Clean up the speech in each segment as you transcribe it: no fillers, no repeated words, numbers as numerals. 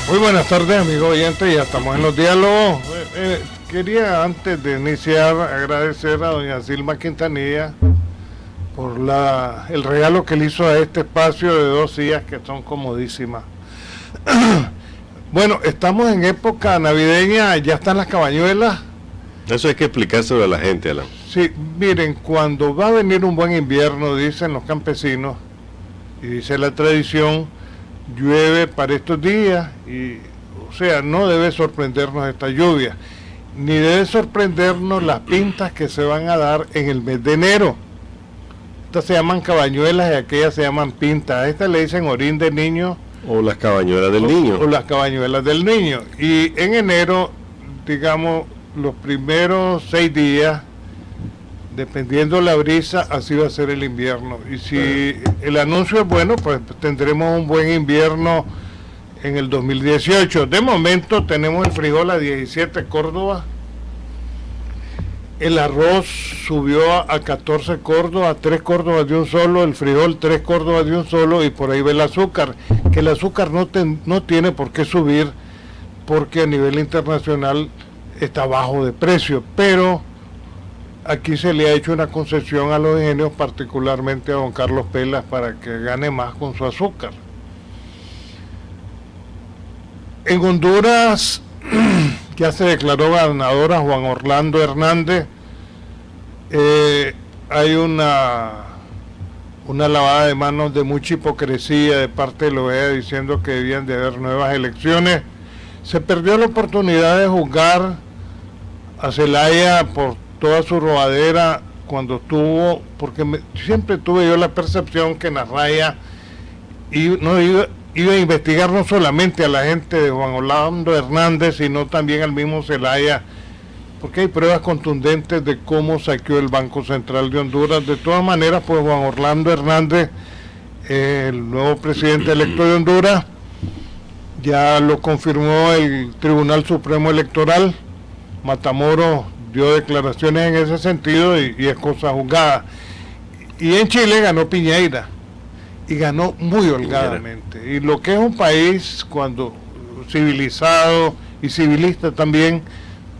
Muy buenas tardes, amigos oyentes, ya estamos en los diálogos. Quería antes de iniciar agradecer a doña Silma Quintanilla por el regalo que le hizo a este espacio de 2 días que son comodísimas. Bueno, estamos en época navideña, ya están las cabañuelas. Eso hay que explicárselo a la gente, Alan. Sí, miren, cuando va a venir un buen invierno, dicen los campesinos, y dice la tradición, llueve para estos días, y o sea, no debe sorprendernos esta lluvia, ni debe sorprendernos las pintas que se van a dar en el mes de enero. Estas se llaman cabañuelas y aquellas se llaman pintas. A estas le dicen orín de niño. O las cabañuelas del niño. O las cabañuelas del niño. Y en enero, digamos, los primeros 6 días, dependiendo la brisa, así va a ser el invierno. Y si el anuncio es bueno, pues tendremos un buen invierno en el 2018. De momento tenemos el frijol a 17 Córdoba. El arroz subió a 14 Córdoba, 3 Córdobas de un solo, el frijol 3 Córdobas de un solo, y por ahí va el azúcar, que el azúcar no tiene por qué subir, porque a nivel internacional está bajo de precio, pero aquí se le ha hecho una concesión a los ingenios, particularmente a don Carlos Pelas, para que gane más con su azúcar. En Honduras ya se declaró ganadora Juan Orlando Hernández. Hay una lavada de manos de mucha hipocresía de parte de la OEA diciendo que debían de haber nuevas elecciones. Se perdió la oportunidad de juzgar a Zelaya por toda su robadera cuando estuvo, porque siempre tuve yo la percepción que Narraya iba a investigar no solamente a la gente de Juan Orlando Hernández, sino también al mismo Zelaya, porque hay pruebas contundentes de cómo saqueó el Banco Central de Honduras. De todas maneras, pues Juan Orlando Hernández, el nuevo presidente electo de Honduras, ya lo confirmó el Tribunal Supremo Electoral. Matamoros dio declaraciones en ese sentido y es cosa juzgada. Y en Chile ganó Piñera, y ganó muy holgadamente. Y lo que es un país cuando civilizado y civilista también,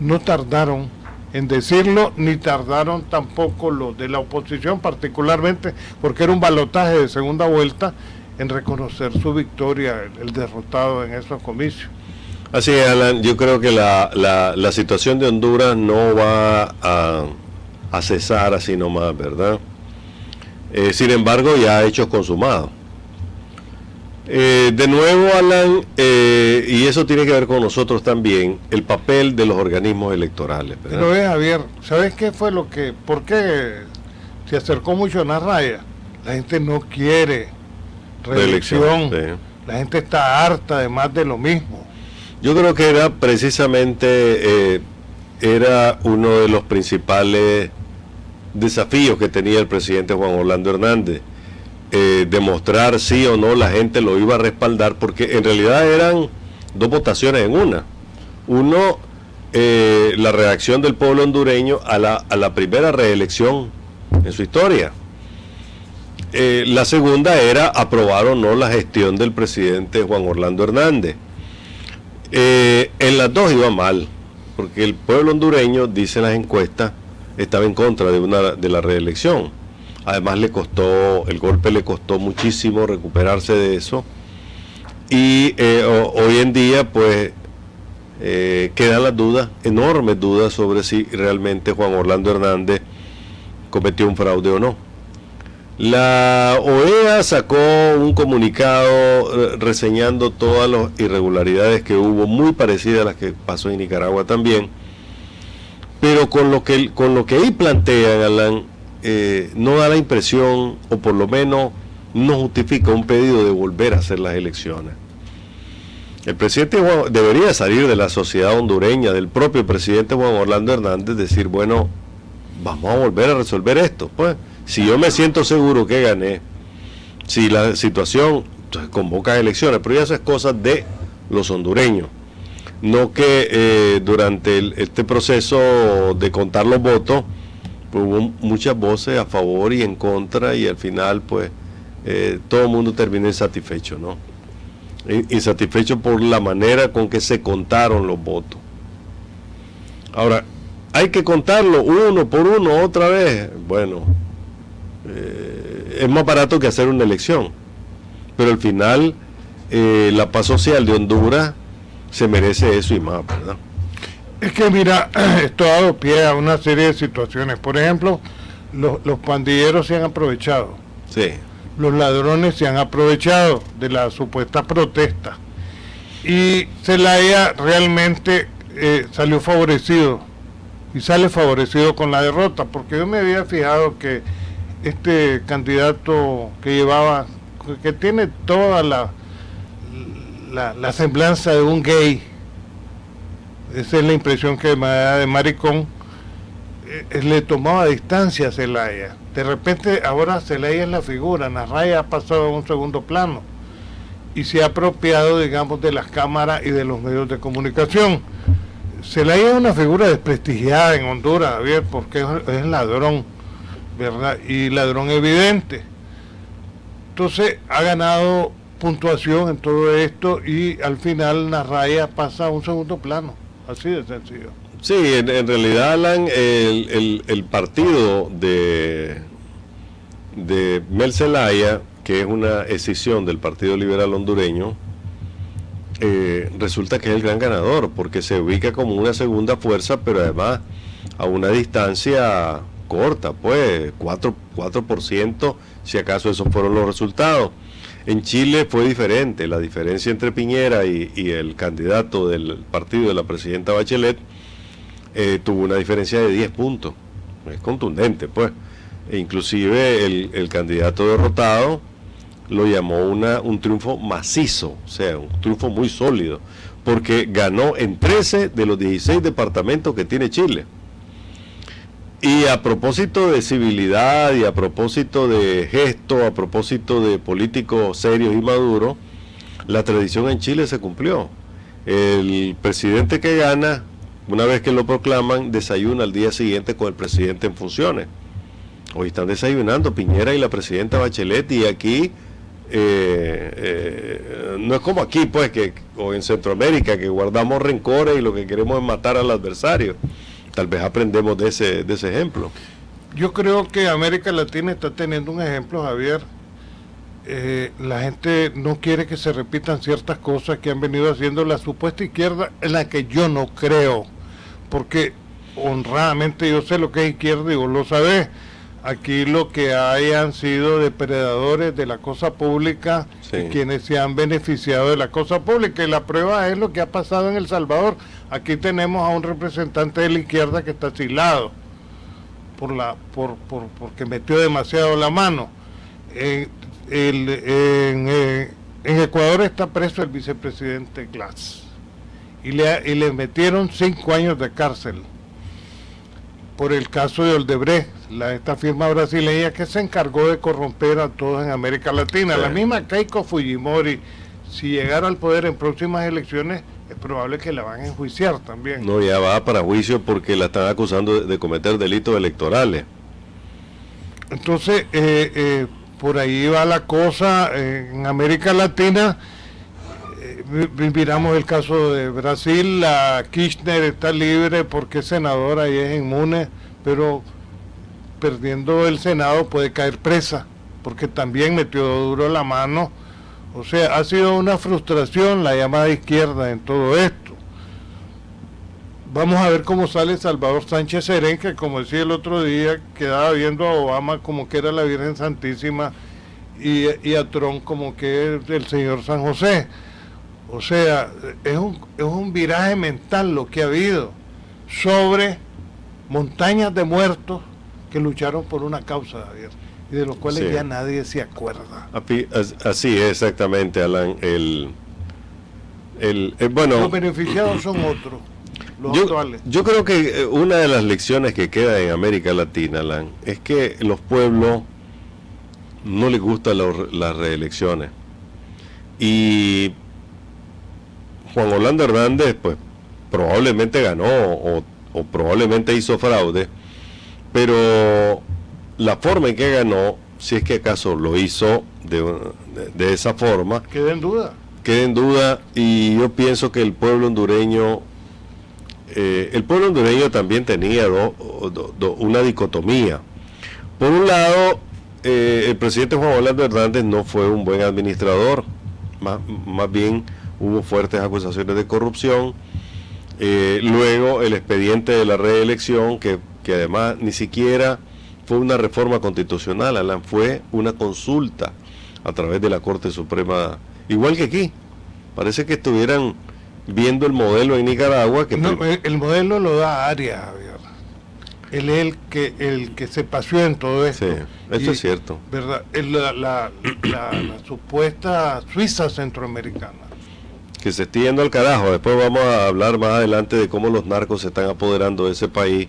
no tardaron en decirlo, ni tardaron tampoco los de la oposición, particularmente porque era un balotaje de segunda vuelta, en reconocer su victoria, el derrotado en esos comicios. Así es, Alan, yo creo que la situación de Honduras no va a cesar así nomás, ¿verdad? Sin embargo, ya hechos consumados. De nuevo, Alan, y eso tiene que ver con nosotros también, el papel de los organismos electorales, ¿verdad? Pero Javier, ¿sabes qué fue por qué se acercó mucho a Narraya? La gente no quiere reelección, sí. La gente está harta de más de lo mismo. Yo creo que era precisamente, era uno de los principales desafíos que tenía el presidente Juan Orlando Hernández, demostrar sí o no la gente lo iba a respaldar, porque en realidad eran 2 votaciones en una. Uno, la reacción del pueblo hondureño a la primera reelección en su historia. La segunda era aprobar o no la gestión del presidente Juan Orlando Hernández. En las dos iba mal, porque el pueblo hondureño, dicen las encuestas, estaba en contra de la reelección. Además el golpe le costó muchísimo recuperarse de eso. Y hoy en día pues quedan las dudas, enormes dudas, sobre si realmente Juan Orlando Hernández cometió un fraude o no. La OEA sacó un comunicado reseñando todas las irregularidades que hubo, muy parecidas a las que pasó en Nicaragua también, pero con lo que ahí plantean, Alan, no da la impresión, o por lo menos no justifica un pedido de volver a hacer las elecciones. El presidente debería salir de la sociedad hondureña, del propio presidente Juan Orlando Hernández, decir, bueno, vamos a volver a resolver esto, pues. Si yo me siento seguro que gané, si la situación, entonces convoca elecciones, pero ya eso es cosa de los hondureños. No que durante este proceso de contar los votos, pues hubo muchas voces a favor y en contra, y al final pues todo el mundo terminó insatisfecho, ¿no? insatisfecho por la manera con que se contaron los votos. Ahora, hay que contarlo uno por uno otra vez. Bueno, es más barato que hacer una elección, pero al final la paz social de Honduras se merece eso y más, ¿verdad? Es que mira, esto ha dado pie a una serie de situaciones. Por ejemplo, los pandilleros se han aprovechado. Sí. Los ladrones se han aprovechado de la supuesta protesta. Y Zelaya realmente salió favorecido. Y sale favorecido con la derrota. Porque yo me había fijado que este candidato que llevaba, que tiene toda la semblanza de un gay, esa es la impresión que me da de maricón, le tomaba distancia a Zelaya. De repente ahora Zelaya es la figura, Narraya ha pasado a un segundo plano y se ha apropiado, digamos, de las cámaras y de los medios de comunicación. Zelaya es una figura desprestigiada en Honduras, Javier, porque es ladrón, ¿verdad? Y ladrón evidente. Entonces ha ganado puntuación en todo esto y al final Narraya pasa a un segundo plano, así de sencillo. Sí, en realidad, Alan, el partido de Mel Zelaya, que es una escisión del Partido Liberal Hondureño, resulta que es el gran ganador, porque se ubica como una segunda fuerza, pero además a una distancia corta, pues 4%, si acaso esos fueron los resultados. En Chile fue diferente, la diferencia entre Piñera y el candidato del partido de la presidenta Bachelet tuvo una diferencia de 10 puntos, es contundente, pues. E inclusive el candidato derrotado lo llamó un triunfo macizo, o sea, un triunfo muy sólido, porque ganó en 13 de los 16 departamentos que tiene Chile. Y a propósito de civilidad y a propósito de gesto, a propósito de políticos serios y maduros, la tradición en Chile se cumplió. El presidente que gana, una vez que lo proclaman, desayuna al día siguiente con el presidente en funciones. Hoy están desayunando Piñera y la presidenta Bachelet, y aquí no es como aquí, pues, o en Centroamérica, que guardamos rencores y lo que queremos es matar al adversario. Tal vez aprendemos de ese ejemplo. Yo creo que América Latina está teniendo un ejemplo, Javier. La gente no quiere que se repitan ciertas cosas que han venido haciendo la supuesta izquierda, en la que yo no creo, porque honradamente yo sé lo que es izquierda y vos lo sabés. Aquí lo que hay han sido depredadores de la cosa pública, sí, y quienes se han beneficiado de la cosa pública, y la prueba es lo que ha pasado en El Salvador. Aquí tenemos a un representante de la izquierda que está asilado porque metió demasiado la mano. En Ecuador está preso el vicepresidente Glass y le metieron 5 años de cárcel por el caso de Odebrecht, esta firma brasileña que se encargó de corromper a todos en América Latina. Sí. La misma Keiko Fujimori, si llegara al poder en próximas elecciones, es probable que la van a enjuiciar también. No, ya va para juicio porque la están acusando de cometer delitos electorales. Entonces, por ahí va la cosa. En América Latina, miramos el caso de Brasil, la Kirchner está libre porque es senadora y es inmune, pero perdiendo el Senado puede caer presa, porque también metió duro la mano. O sea, ha sido una frustración la llamada izquierda en todo esto. Vamos a ver cómo sale Salvador Sánchez Serén, que como decía el otro día, quedaba viendo a Obama como que era la Virgen Santísima y a Trump como que es el Señor San José. O sea, es un viraje mental lo que ha habido sobre montañas de muertos que lucharon por una causa, Javier, y de los cuales sí, ya nadie se acuerda. Así es, exactamente, Alan. Bueno, los beneficiados son otros, los actuales. Yo creo que una de las lecciones que queda en América Latina, Alan, es que los pueblos no les gustan las reelecciones. Y Juan Orlando Hernández, pues, probablemente ganó o probablemente hizo fraude, pero la forma en que ganó, si es que acaso lo hizo de esa forma, queda en duda. quede en duda, y yo pienso que el pueblo hondureño también tenía una dicotomía. Por un lado, el presidente Juan Orlando Hernández no fue un buen administrador, más bien hubo fuertes acusaciones de corrupción. Luego el expediente de la reelección, que además ni siquiera fue una reforma constitucional, Alan, fue una consulta a través de la Corte Suprema, igual que aquí. Parece que estuvieran viendo el modelo en Nicaragua. El modelo lo da Arias, Javier. Él es el que se paseó en todo esto. Sí, eso es cierto. ¿Verdad? La supuesta Suiza centroamericana. Que se esté yendo al carajo. Después vamos a hablar más adelante de cómo los narcos se están apoderando de ese país.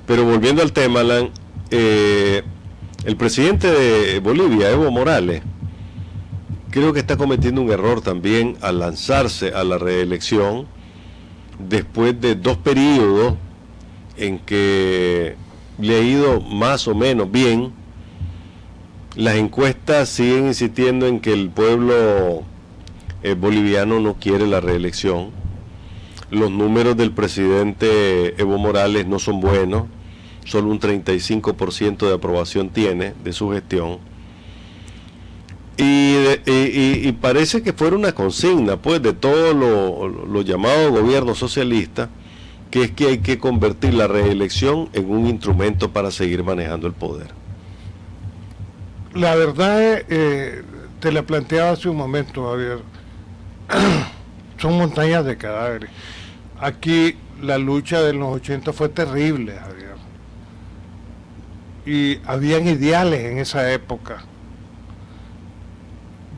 Pero volviendo al tema, Alan, el presidente de Bolivia, Evo Morales, creo que está cometiendo un error también al lanzarse a la reelección después de 2 periodos en que le ha ido más o menos bien. Las encuestas siguen insistiendo en que el pueblo boliviano no quiere la reelección. Los números del presidente Evo Morales no son buenos, solo un 35% de aprobación tiene de su gestión. Y parece que fuera una consigna, pues, de todo lo llamado gobierno socialista, que es que hay que convertir la reelección en un instrumento para seguir manejando el poder. La verdad, te la planteaba hace un momento, Javier, son montañas de cadáveres. Aquí la lucha de los 80 fue terrible, Javier. Y habían ideales en esa época.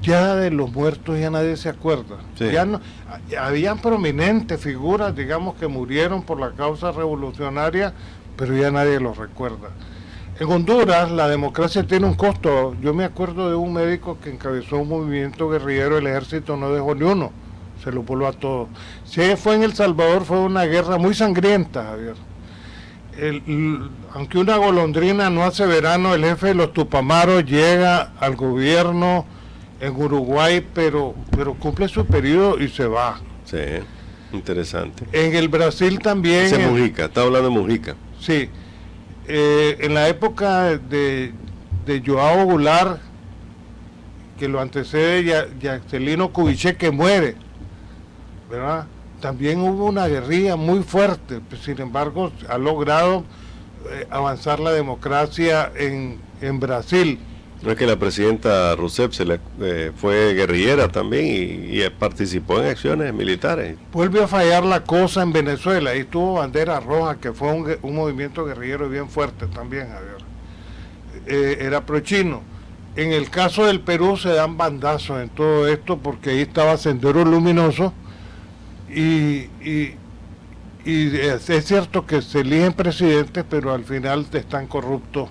Ya de los muertos ya nadie se acuerda. Sí. Ya no, habían prominentes figuras, digamos, que murieron por la causa revolucionaria, pero ya nadie los recuerda. En Honduras la democracia tiene un costo. Yo me acuerdo de un médico que encabezó un movimiento guerrillero, el ejército no dejó ni uno, se lo voló a todos. Si fue en El Salvador, fue una guerra muy sangrienta, Javier. Aunque una golondrina no hace verano, el jefe de los Tupamaros llega al gobierno en Uruguay, pero cumple su periodo y se va. Sí, interesante. En el Brasil también. Ese es Mujica, está hablando de Mujica. Sí. En la época de Joao Goulart, que lo antecede Yaxelino Kubitschek, que muere, ¿verdad? También hubo una guerrilla muy fuerte, pues, sin embargo ha logrado avanzar la democracia en Brasil. No es que la presidenta Rousseff fue guerrillera también y participó en acciones militares. Vuelve a fallar la cosa en Venezuela, y tuvo Bandera Roja, que fue un movimiento guerrillero bien fuerte también, Javier. Era prochino. En el caso del Perú se dan bandazos en todo esto, porque ahí estaba Sendero Luminoso, y es cierto que se eligen presidentes, pero al final están corruptos.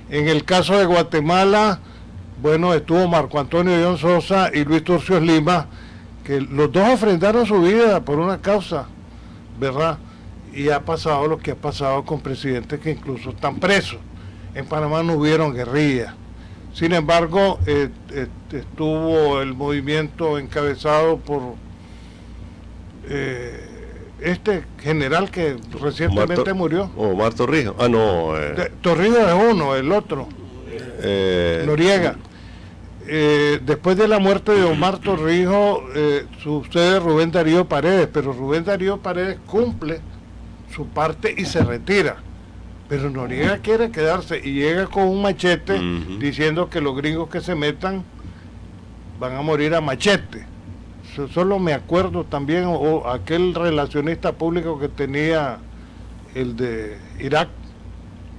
En el caso de Guatemala, bueno, estuvo Marco Antonio John Sosa y Luis Turcios Lima, que los dos ofrendaron su vida por una causa, ¿verdad? Y ha pasado lo que ha pasado con presidentes que incluso están presos. En Panamá no hubieron guerrilla. Sin embargo, estuvo el movimiento encabezado por este general que recientemente murió. Omar Torrijos. Ah, no. Torrijos es uno, el otro. Noriega. Después de la muerte de Omar Torrijos, sucede Rubén Darío Paredes, pero Rubén Darío Paredes cumple su parte y se retira. Pero Noriega quiere quedarse y llega con un machete diciendo que los gringos que se metan van a morir a machete. Solo me acuerdo también, o aquel relacionista público que tenía el de Irak,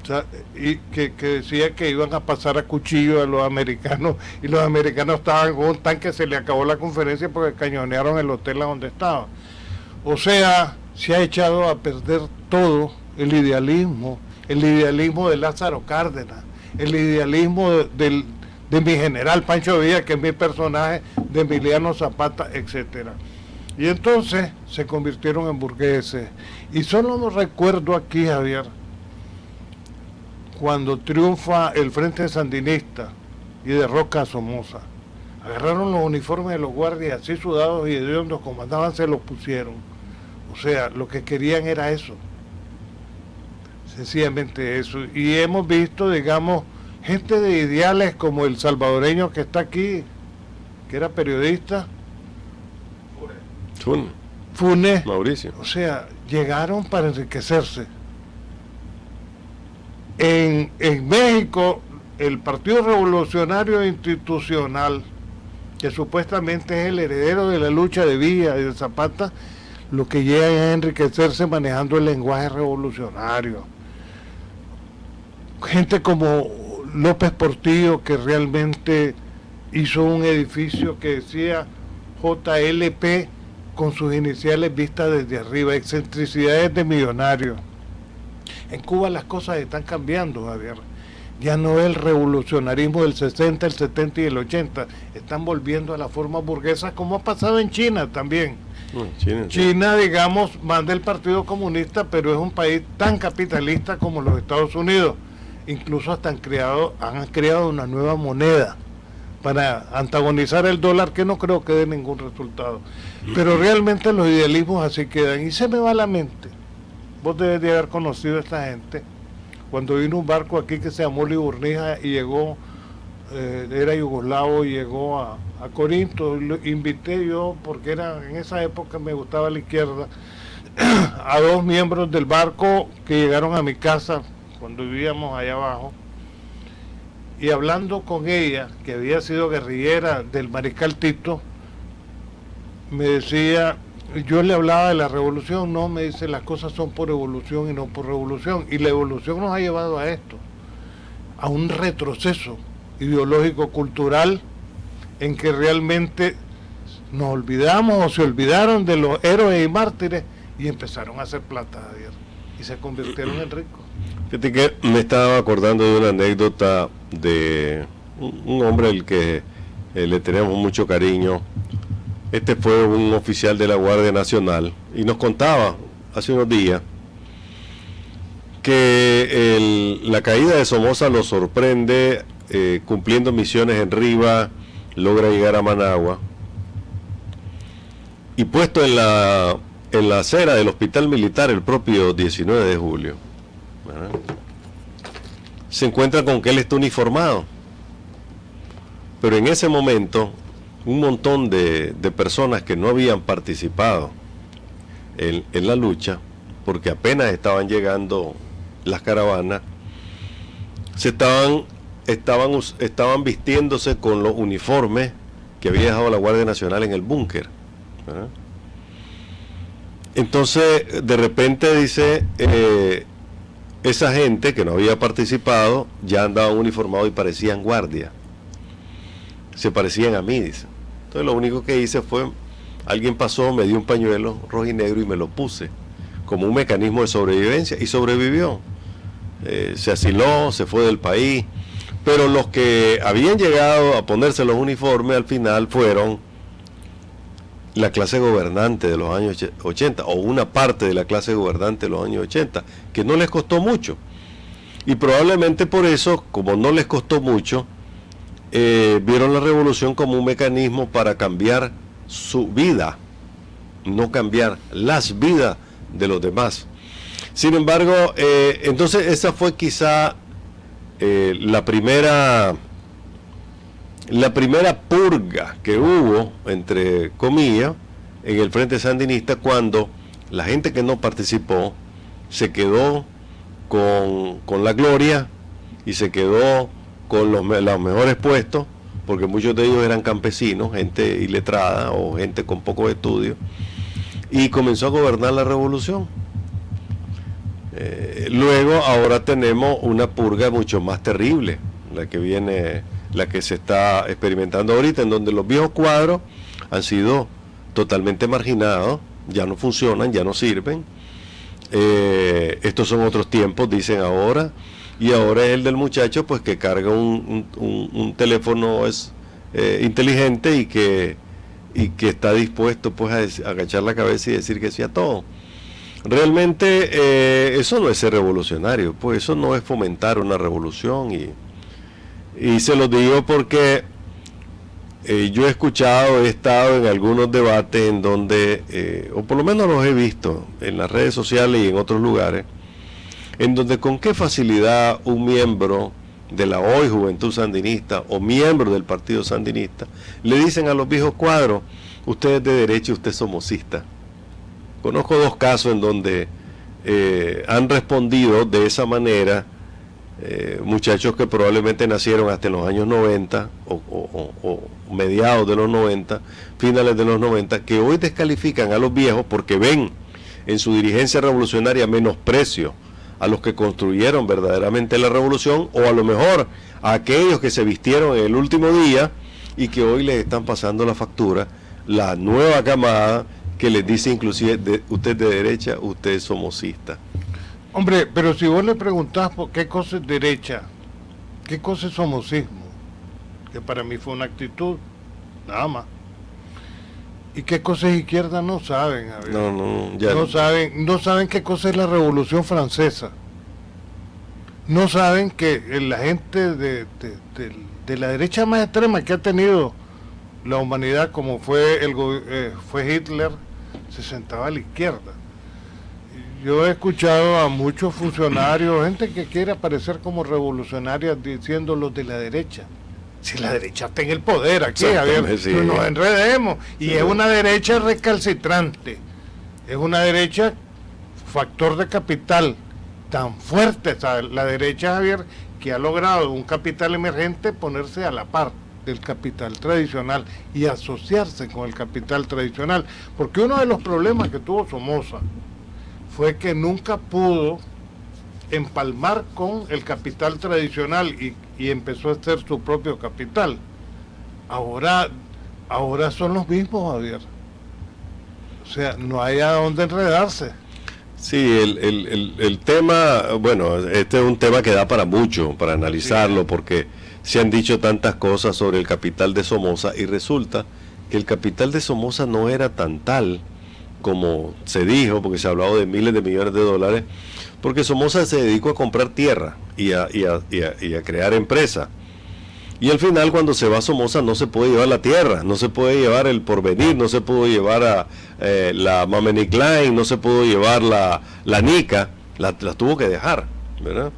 o sea, y que decía que iban a pasar a cuchillo a los americanos, y los americanos estaban con un tanque, se le acabó la conferencia porque cañonearon el hotel a donde estaba. O sea, se ha echado a perder todo el idealismo de Lázaro Cárdenas, el idealismo de mi general Pancho Villa, que es mi personaje, de Emiliano Zapata, etcétera. Y entonces se convirtieron en burgueses. Y solo me recuerdo aquí, Javier, cuando triunfa el Frente Sandinista y derroca a Somoza. Agarraron los uniformes de los guardias así sudados y hediondos como andaban, se los pusieron. O sea, lo que querían era eso. Sencillamente eso. Y hemos visto, digamos, gente de ideales como el salvadoreño que está aquí, que era periodista. Funes. Mauricio. O sea, llegaron para enriquecerse. En México, el Partido Revolucionario Institucional, que supuestamente es el heredero de la lucha de Villa y de Zapata, lo que llega es a enriquecerse manejando el lenguaje revolucionario. Gente como López Portillo, que realmente hizo un edificio que decía JLP con sus iniciales vistas desde arriba, excentricidades de millonarios. En Cuba las cosas están cambiando, Javier. Ya no es el revolucionarismo del 60, el 70 y el 80. Están volviendo a la forma burguesa, como ha pasado en China también. China, digamos, manda el Partido Comunista, pero es un país tan capitalista como los Estados Unidos. Incluso hasta han creado una nueva moneda para antagonizar el dólar, que no creo que dé ningún resultado. Pero realmente los idealismos así quedan. Y se me va a la mente. Vos debes de haber conocido a esta gente. Cuando vino un barco aquí que se llamó Liburnia y llegó, era yugoslavo, y llegó a Corinto, lo invité yo, porque en esa época me gustaba la izquierda, a 2 miembros del barco que llegaron a mi casa cuando vivíamos allá abajo, y hablando con ella, que había sido guerrillera del mariscal Tito, me decía, yo le hablaba de la revolución, no, me dice, las cosas son por evolución y no por revolución, y la evolución nos ha llevado a esto, a un retroceso ideológico cultural en que realmente nos olvidamos o se olvidaron de los héroes y mártires y empezaron a hacer plata, Javier, y se convirtieron en ricos. Fíjate que me estaba acordando de una anécdota de un hombre al que le tenemos mucho cariño. Este fue un oficial de la Guardia Nacional y nos contaba hace unos días que la caída de Somoza lo sorprende cumpliendo misiones en Riva, logra llegar a Managua y puesto en la acera del hospital militar el propio 19 de julio, ¿verdad? Se encuentra con que él está uniformado, pero en ese momento un montón de personas que no habían participado en la lucha, porque apenas estaban llegando las caravanas, estaban vistiéndose con los uniformes que había dejado la Guardia Nacional en el búnker, ¿verdad? Entonces, de repente dice, esa gente que no había participado ya andaban uniformados y parecían guardia. Se parecían a mí, dice. Entonces lo único que hice fue, alguien pasó, me dio un pañuelo rojo y negro y me lo puse, como un mecanismo de sobrevivencia, y sobrevivió. Se asiló, se fue del país, pero los que habían llegado a ponerse los uniformes al final fueron la clase gobernante de los años 80, o una parte de la clase gobernante de los años 80, que no les costó mucho. Y probablemente por eso, como no les costó mucho, vieron la revolución como un mecanismo para cambiar su vida, no cambiar las vidas de los demás. Sin embargo, entonces esa fue quizá la primera purga que hubo, entre comillas, en el Frente Sandinista, cuando la gente que no participó se quedó con la gloria y se quedó con los mejores puestos, porque muchos de ellos eran campesinos, gente iletrada o gente con pocos estudios, y comenzó a gobernar la revolución. Luego, ahora tenemos una purga mucho más terrible, la que se está experimentando ahorita, en donde los viejos cuadros han sido totalmente marginados, ya no funcionan, ya no sirven. Estos son otros tiempos, dicen ahora, y ahora es el del muchacho pues que carga un teléfono inteligente y que está dispuesto pues a agachar la cabeza y decir que sí a todo. Realmente eso no es ser revolucionario, pues eso no es fomentar una revolución, y se lo digo porque yo he estado en algunos debates en donde, o por lo menos los he visto en las redes sociales y en otros lugares, en donde con qué facilidad un miembro de la hoy Juventud Sandinista o miembro del Partido Sandinista le dicen a los viejos cuadros: usted es de derecha y usted es somocista. Conozco dos casos en donde han respondido de esa manera muchachos que probablemente nacieron hasta en los años 90 o mediados de los 90, finales de los 90, que hoy descalifican a los viejos porque ven en su dirigencia revolucionaria menosprecio a los que construyeron verdaderamente la revolución, o a lo mejor a aquellos que se vistieron en el último día y que hoy les están pasando la factura, la nueva camada que les dice inclusive usted de derecha, usted es somocista. Hombre, pero si vos le preguntás por qué cosa es derecha, qué cosa es somocismo, que para mí fue una actitud, nada más. Y qué cosa es izquierda no saben, a ver. No saben qué cosa es la Revolución Francesa. No saben que la gente de la derecha más extrema que ha tenido la humanidad, como fue fue Hitler, se sentaba a la izquierda. Yo he escuchado a muchos funcionarios, gente que quiere aparecer como revolucionarias, diciendo los de la derecha. Si la derecha está en el poder aquí, a ver, sí, nos enredemos. Y sí, es una derecha recalcitrante, es una derecha factor de capital tan fuerte, ¿sabes? La derecha, Javier, que ha logrado un capital emergente ponerse a la par del capital tradicional y asociarse con el capital tradicional, porque uno de los problemas que tuvo Somoza fue que nunca pudo empalmar con el capital tradicional y empezó a hacer su propio capital. Ahora son los mismos, Javier. O sea, no hay a dónde enredarse. Sí, el tema, bueno, este es un tema que da para mucho, para analizarlo, sí, porque se han dicho tantas cosas sobre el capital de Somoza y resulta que el capital de Somoza no era tan tal como se dijo, porque se ha hablado de miles de millones de dólares, porque Somoza se dedicó a comprar tierra y a crear empresas. Y al final, cuando se va a Somoza, no se puede llevar la tierra, no se puede llevar el Porvenir, no se pudo llevar a la Mamenic Line, no se pudo llevar la Nica, la tuvo que dejar, ¿verdad?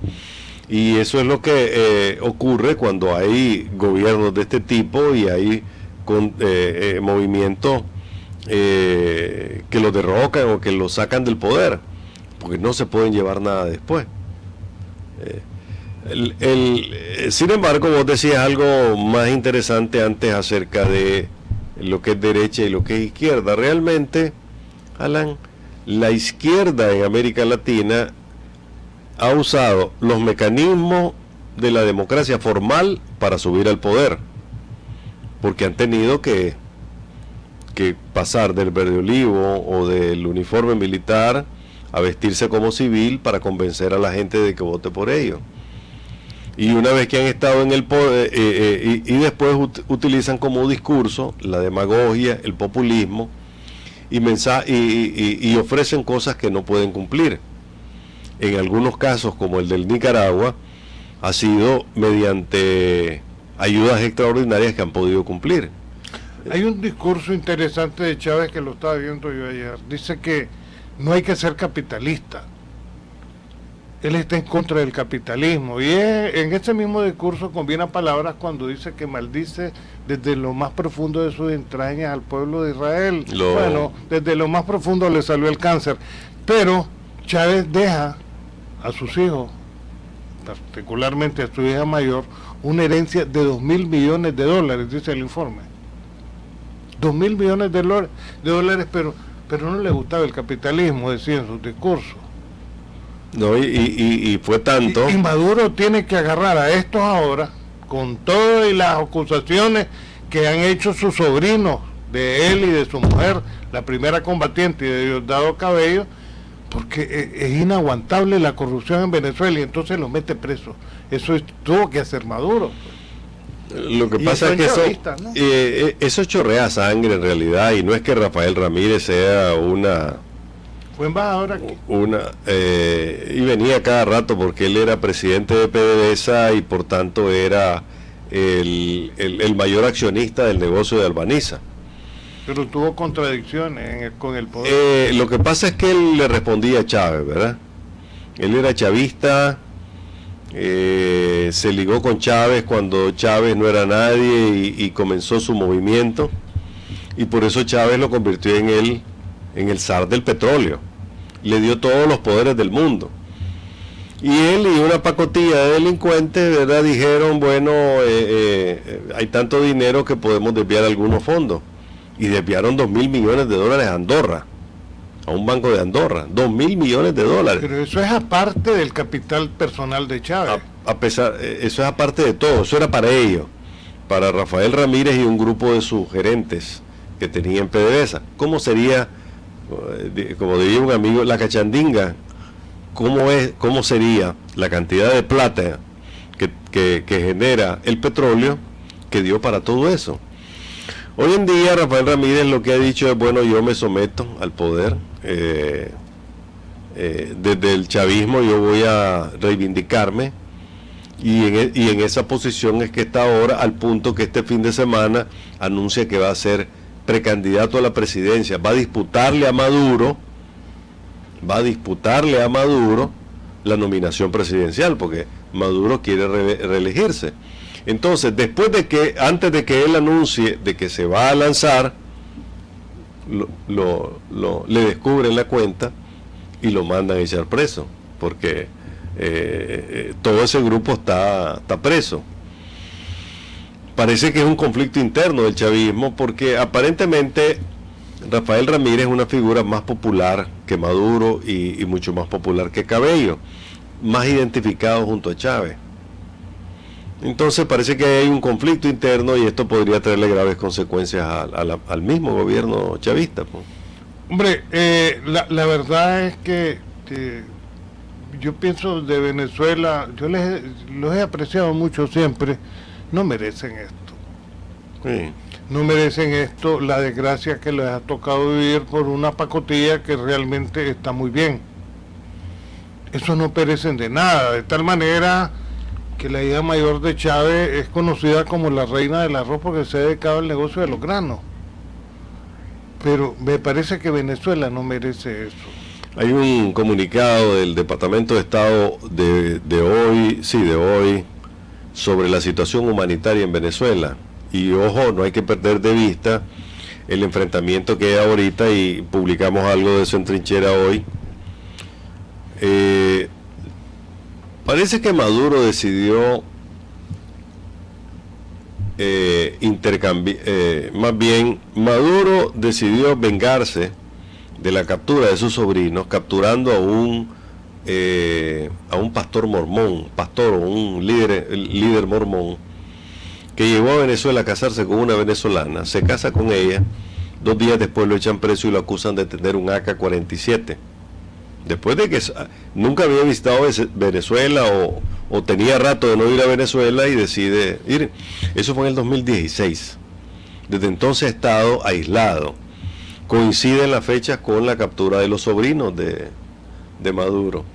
Y eso es lo que ocurre cuando hay gobiernos de este tipo y hay movimientos que los derrocan o que los sacan del poder, porque no se pueden llevar nada después. Sin embargo, vos decías algo más interesante antes acerca de lo que es derecha y lo que es izquierda. Realmente, Alan, la izquierda en América Latina ha usado los mecanismos de la democracia formal para subir al poder, porque han tenido que pasar del verde olivo o del uniforme militar a vestirse como civil para convencer a la gente de que vote por ellos. Y una vez que han estado en el poder, y después utilizan como discurso la demagogia, el populismo, y ofrecen cosas que no pueden cumplir. En algunos casos, como el del Nicaragua, ha sido mediante ayudas extraordinarias que han podido cumplir. Hay un discurso interesante de Chávez que lo estaba viendo yo ayer. Dice que no hay que ser capitalista. Él está en contra del capitalismo. Y en ese mismo discurso combina palabras cuando dice que maldice desde lo más profundo de sus entrañas al pueblo de Israel. Bueno, desde lo más profundo le salió el cáncer. Pero Chávez deja a sus hijos, particularmente a su hija mayor, una herencia de $2.000 millones, dice el informe. $2.000 millones de dólares, pero no le gustaba el capitalismo, decía en sus discursos. No, y fue tanto. Y Maduro tiene que agarrar a estos ahora, con todas las acusaciones que han hecho sus sobrinos de él y de su mujer, la primera combatiente y de Diosdado Cabello, porque es inaguantable la corrupción en Venezuela y entonces los mete presos. Eso tuvo que hacer Maduro. Lo que pasa es que eso chorrea sangre en realidad, y no es que Rafael Ramírez sea fue embajador aquí. Y venía cada rato porque él era presidente de PDVSA y por tanto era el mayor accionista del negocio de Albaniza. Pero tuvo contradicciones con el poder. Lo que pasa es que él le respondía a Chávez, ¿verdad? Él era chavista, se ligó con Chávez cuando Chávez no era nadie y comenzó su movimiento, y por eso Chávez lo convirtió en el zar del petróleo, le dio todos los poderes del mundo. Y él y una pacotilla de delincuentes, ¿verdad?, dijeron, bueno, hay tanto dinero que podemos desviar algunos fondos. Y desviaron $2.000 millones a Andorra, a un banco de Andorra, $2.000 millones. Pero eso es aparte del capital personal de Chávez. Eso es aparte de todo, eso era para ellos, para Rafael Ramírez y un grupo de sus gerentes que tenía en PDVSA. ¿Cómo sería, como diría un amigo, la cachandinga? ¿Cómo sería la cantidad de plata que genera el petróleo que dio para todo eso? Hoy en día Rafael Ramírez lo que ha dicho es, bueno, yo me someto al poder, desde el chavismo yo voy a reivindicarme, y en esa posición es que está ahora, al punto que este fin de semana anuncia que va a ser precandidato a la presidencia, va a disputarle a Maduro la nominación presidencial, porque Maduro quiere reelegirse. Entonces, antes de que él anuncie de que se va a lanzar, le descubren la cuenta y lo mandan a echar preso, porque todo ese grupo está preso. Parece que es un conflicto interno del chavismo, porque aparentemente Rafael Ramírez es una figura más popular que Maduro y mucho más popular que Cabello, más identificado junto a Chávez. Entonces parece que hay un conflicto interno y esto podría traerle graves consecuencias al mismo gobierno chavista. Hombre, la verdad es que yo pienso de Venezuela, los he apreciado mucho siempre, no merecen esto. Sí. No merecen esto, la desgracia que les ha tocado vivir por una pacotilla que realmente está muy bien. Eso no perecen de nada, de tal manera que la hija mayor de Chávez es conocida como la reina del arroz porque se ha dedicado al negocio de los granos. Pero me parece que Venezuela no merece eso. Hay un comunicado del Departamento de Estado de hoy, sobre la situación humanitaria en Venezuela. Y ojo, no hay que perder de vista el enfrentamiento que hay ahorita, y publicamos algo de eso en Trinchera hoy. Parece que Maduro decidió Maduro decidió vengarse de la captura de sus sobrinos, capturando a un pastor o un líder mormón, que llegó a Venezuela a casarse con una venezolana, se casa con ella, 2 días después lo echan preso y lo acusan de tener un AK-47. Después de que nunca había visitado Venezuela o tenía rato de no ir a Venezuela y decide ir. Eso fue en el 2016. Desde entonces ha estado aislado. Coinciden las fechas con la captura de los sobrinos de Maduro.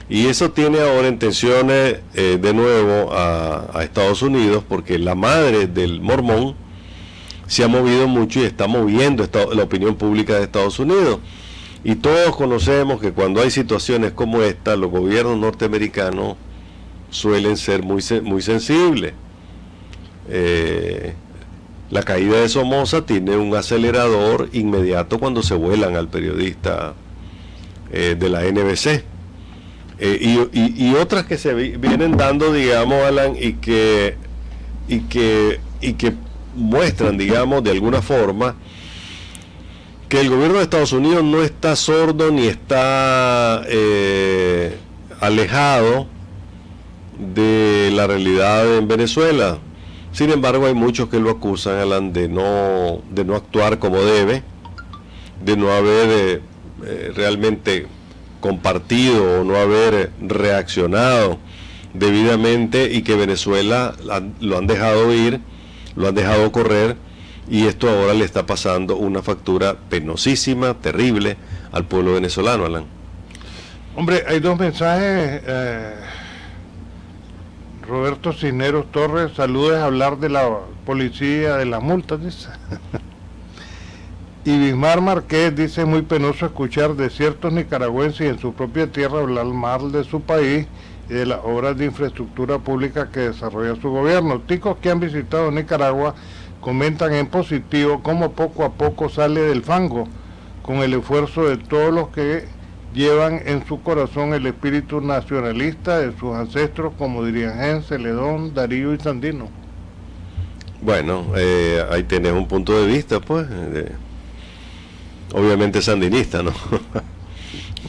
Y eso tiene ahora intenciones de nuevo a Estados Unidos, porque la madre del mormón se ha movido mucho y está moviendo la opinión pública de Estados Unidos. Y todos conocemos que cuando hay situaciones como esta, los gobiernos norteamericanos suelen ser muy sensibles. La caída de Somoza tiene un acelerador inmediato cuando se vuelan al periodista de la NBC. Y otras que se vienen dando, digamos, Alan, y que muestran, digamos, de alguna forma que el gobierno de Estados Unidos no está sordo ni está alejado de la realidad en Venezuela. Sin embargo, hay muchos que lo acusan, Alan, de no actuar como debe, de no haber realmente compartido o no haber reaccionado debidamente, y que Venezuela lo han dejado ir, lo han dejado correr, y esto ahora le está pasando una factura penosísima, terrible al pueblo venezolano, Alan. Hombre, hay 2 mensajes Roberto Cisneros Torres, saludes a hablar de la policía, de las multas, dice. Y Bismar Márquez dice, muy penoso escuchar de ciertos nicaragüenses en su propia tierra hablar mal de su país y de las obras de infraestructura pública que desarrolla su gobierno. Ticos que han visitado Nicaragua comentan en positivo cómo poco a poco sale del fango, con el esfuerzo de todos los que llevan en su corazón el espíritu nacionalista de sus ancestros, como dirían Gen, Celedón, Darío y Sandino. Bueno, ahí tenés un punto de vista, pues, obviamente sandinista, ¿no?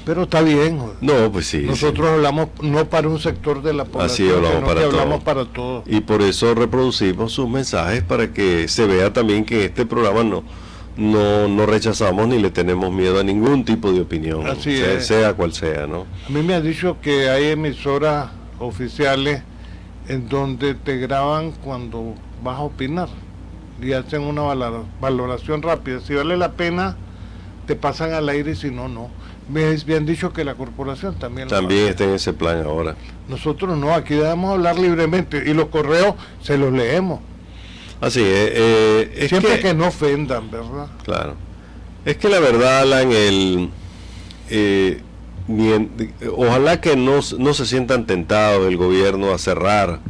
Pero está bien. No, pues sí. Nosotros sí. hablamos no para un sector de la población, así hablamos, para, hablamos para todos. Y por eso reproducimos sus mensajes, para que se vea también que en este programa no rechazamos ni le tenemos miedo a ningún tipo de opinión, sea cual sea, ¿no? A mí me han dicho que hay emisoras oficiales en donde te graban cuando vas a opinar y hacen una valoración rápida. Si vale la pena, te pasan al aire, y si no, no. Me han dicho que la corporación también está en ese plan ahora. Nosotros no, aquí debemos hablar libremente y los correos se los leemos. Así es. Siempre que no ofendan, ¿verdad? Claro. Es que la verdad, Alan, ojalá que no se sientan tentados el gobierno a cerrar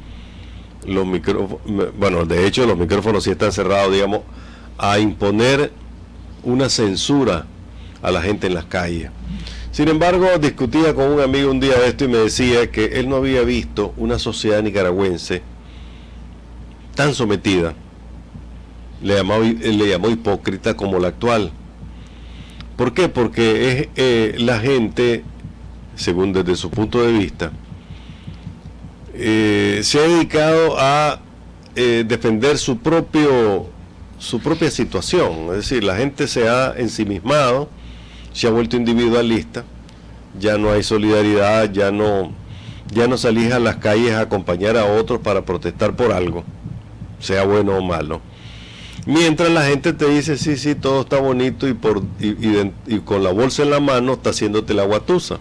los micrófonos. Bueno, de hecho los micrófonos sí están cerrados, digamos, a imponer una censura a la gente en las calles. Sin embargo, discutía con un amigo un día de esto y me decía que él no había visto una sociedad nicaragüense tan sometida, le llamó hipócrita, como la actual. ¿Por qué? Porque la gente, según desde su punto de vista, se ha dedicado a defender su propia situación. Es decir, la gente se ha ensimismado, se ha vuelto individualista, ya no hay solidaridad, ya no salís a las calles a acompañar a otros para protestar por algo, sea bueno o malo. Mientras la gente te dice, sí, todo está bonito, y con la bolsa en la mano está haciéndote la guatusa.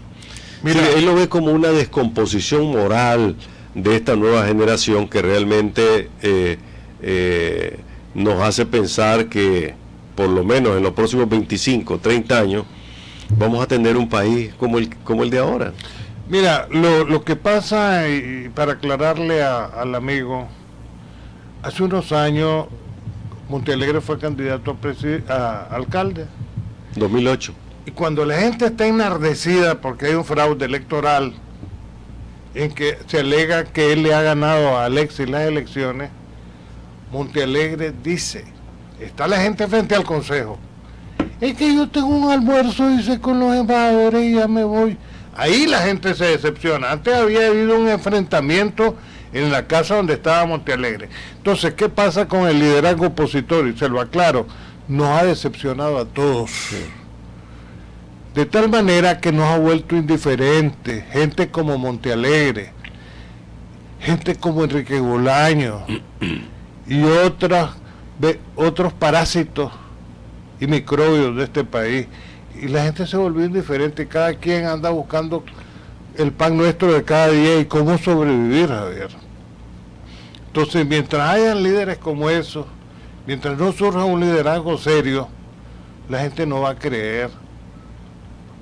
Mira, sí, él lo ve como una descomposición moral de esta nueva generación que realmente nos hace pensar que por lo menos en los próximos 25, 30 años vamos a tener un país como el de ahora. Mira, lo que pasa, y para aclararle al amigo, hace unos años Montealegre fue candidato a alcalde. 2008. Y cuando la gente está enardecida porque hay un fraude electoral en que se alega que él le ha ganado a Alexis las elecciones, Montealegre dice, está la gente frente al consejo, es que yo tengo un almuerzo, dice, con los embajadores y ya me voy. Ahí la gente se decepciona. Antes había habido un enfrentamiento en la casa donde estaba Montealegre. Entonces, ¿qué pasa con el liderazgo opositor? Y se lo aclaro, nos ha decepcionado a todos. Sí. De tal manera que nos ha vuelto indiferentes. Gente como Montealegre, gente como Enrique Bolaños y otros parásitos y microbios de este país. Y la gente se volvió indiferente, cada quien anda buscando el pan nuestro de cada día y cómo sobrevivir, Javier. Entonces, mientras hayan líderes como esos, mientras no surja un liderazgo serio, la gente no va a creer.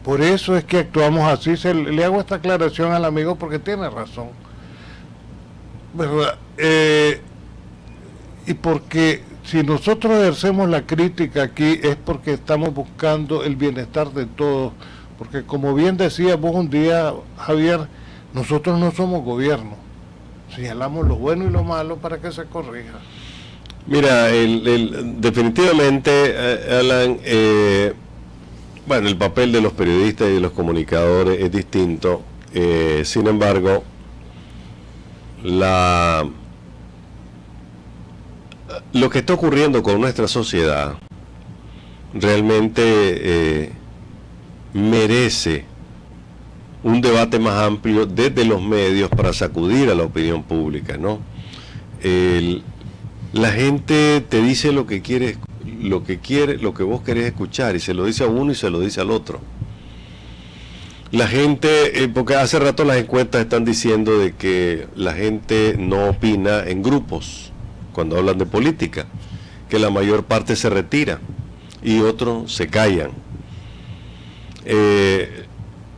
Por eso es que actuamos así. Le hago esta aclaración al amigo porque tiene razón, ¿verdad? Y porque si nosotros ejercemos la crítica aquí es porque estamos buscando el bienestar de todos, porque como bien decías vos un día, Javier, nosotros no somos gobierno, señalamos lo bueno y lo malo para que se corrija. Mira, definitivamente, Alan, bueno, el papel de los periodistas y de los comunicadores es distinto, sin embargo, lo que está ocurriendo con nuestra sociedad realmente merece un debate más amplio desde los medios para sacudir a la opinión pública, ¿no? La gente te dice lo que quiere, lo que vos querés escuchar, y se lo dice a uno y se lo dice al otro. La gente, porque hace rato las encuestas están diciendo de que la gente no opina en grupos cuando hablan de política, que la mayor parte se retira y otros se callan.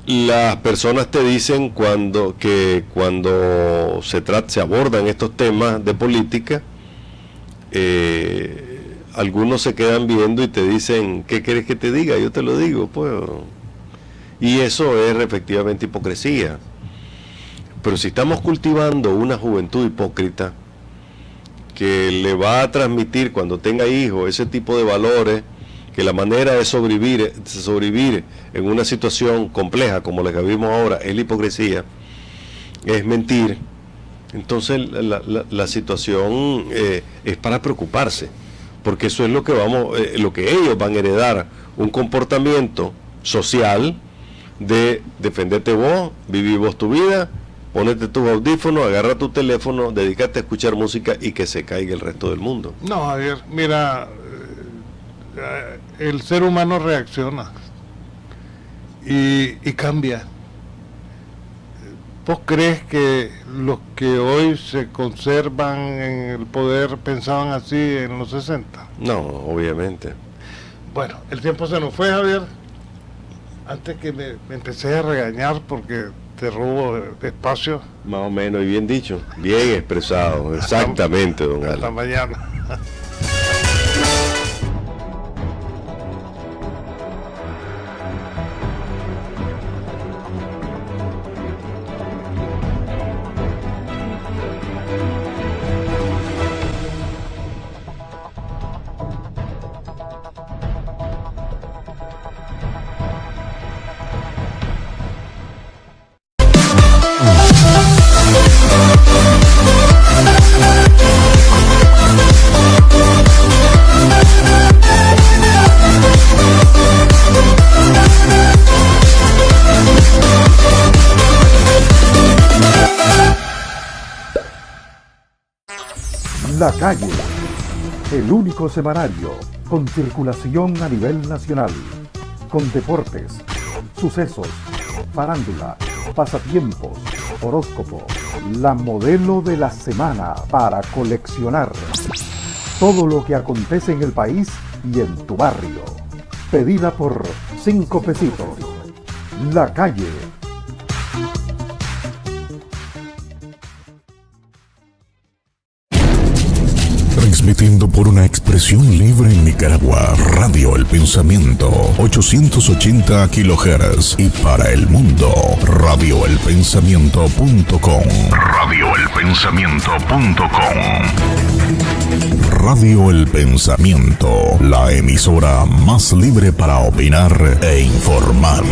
Las personas te dicen cuando se abordan estos temas de política, algunos se quedan viendo y te dicen, ¿qué quieres que te diga? Yo te lo digo, pues. Y eso es efectivamente hipocresía. Pero si estamos cultivando una juventud hipócrita que le va a transmitir cuando tenga hijos ese tipo de valores, que la manera de sobrevivir en una situación compleja como la que vivimos ahora es la hipocresía, es mentir, entonces la situación es para preocuparse, porque eso es lo que ellos van a heredar, un comportamiento social de defenderte vos, vivir vos tu vida, ponete tus audífonos, agarra tu teléfono, dedícate a escuchar música y que se caiga el resto del mundo. No, Javier, mira, el ser humano reacciona y cambia. ¿Vos crees que los que hoy se conservan en el poder pensaban así en los 60? No, obviamente. Bueno, el tiempo se nos fue, Javier. Antes que me empecé a regañar porque te robo espacio. Más o menos, y bien dicho, bien expresado, exactamente, don Alan. Hasta mañana. La Calle, el único semanario con circulación a nivel nacional, con deportes, sucesos, farándula, pasatiempos, horóscopo, la modelo de la semana para coleccionar. Todo lo que acontece en el país y en tu barrio. Pedida por 5 pesitos. La Calle. Transmitiendo por una expresión libre en Nicaragua, Radio El Pensamiento, 880 kHz y para el mundo, radioelpensamiento.com. Radioelpensamiento.com. Radio El Pensamiento, la emisora más libre para opinar e informar.